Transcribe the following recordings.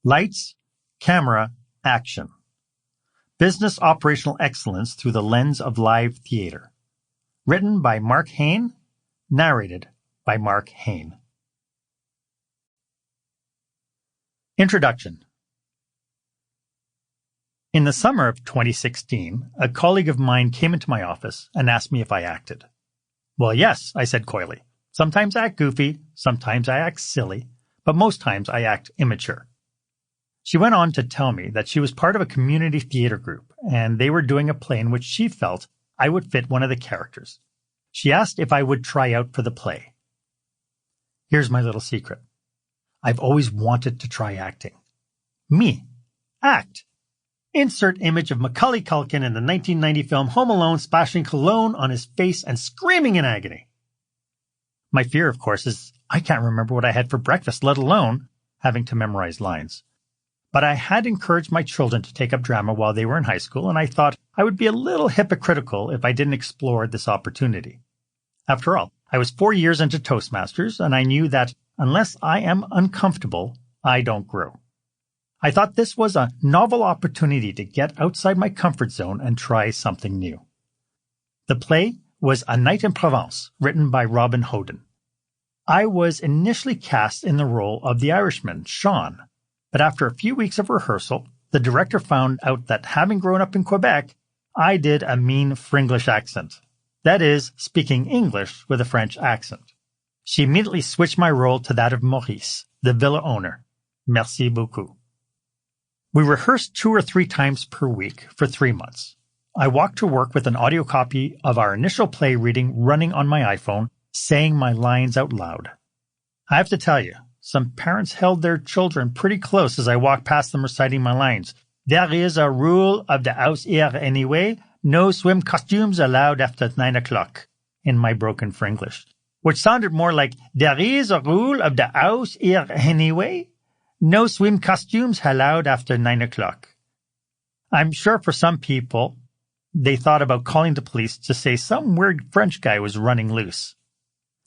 Lights, Camera, Action. Business Operational Excellence Through the Lens of Live Theater. Written by Marc Haine. Narrated by Marc Haine. Introduction. In the summer of 2016, a colleague of mine came into my office and asked me if I acted. Well, yes, I said coyly. Sometimes I act goofy, sometimes I act silly, but most times I act immature. She went on to tell me that she was part of a community theater group, and they were doing a play in which she felt I would fit one of the characters. She asked if I would try out for the play. Here's my little secret. I've always wanted to try acting. Me. Act. Insert image of Macaulay Culkin in the 1990 film Home Alone splashing cologne on his face and screaming in agony. My fear, of course, is I can't remember what I had for breakfast, let alone having to memorize lines. But I had encouraged my children to take up drama while they were in high school, and I thought I would be a little hypocritical if I didn't explore this opportunity. After all, I was 4 years into Toastmasters, and I knew that unless I am uncomfortable, I don't grow. I thought this was a novel opportunity to get outside my comfort zone and try something new. The play was A Night in Provence, written by Robin Houdin. I was initially cast in the role of the Irishman, Sean, but after a few weeks of rehearsal, the director found out that having grown up in Quebec, I did a mean Fringlish accent. That is, speaking English with a French accent. She immediately switched my role to that of Maurice, the villa owner. Merci beaucoup. We rehearsed 2 or 3 times per week for 3 months. I walked to work with an audio copy of our initial play reading running on my iPhone, saying my lines out loud. I have to tell you, some parents held their children pretty close as I walked past them reciting my lines. There is a rule of the house here anyway. No swim costumes allowed after 9 o'clock, in my broken Fringlish, which sounded more like, there is a rule of the house here anyway. No swim costumes allowed after 9 o'clock. I'm sure for some people, they thought about calling the police to say some weird French guy was running loose.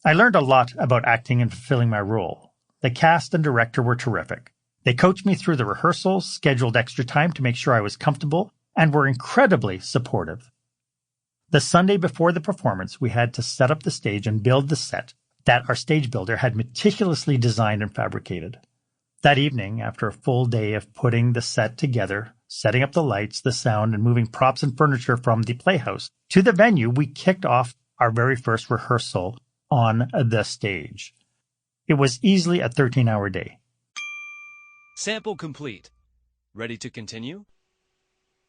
I learned a lot about acting and fulfilling my role. The cast and director were terrific. They coached me through the rehearsals, scheduled extra time to make sure I was comfortable, and were incredibly supportive. The Sunday before the performance, we had to set up the stage and build the set that our stage builder had meticulously designed and fabricated. That evening, after a full day of putting the set together, setting up the lights, the sound, and moving props and furniture from the playhouse to the venue, we kicked off our very first rehearsal on the stage. It was easily a 13-hour day. Sample complete. Ready to continue?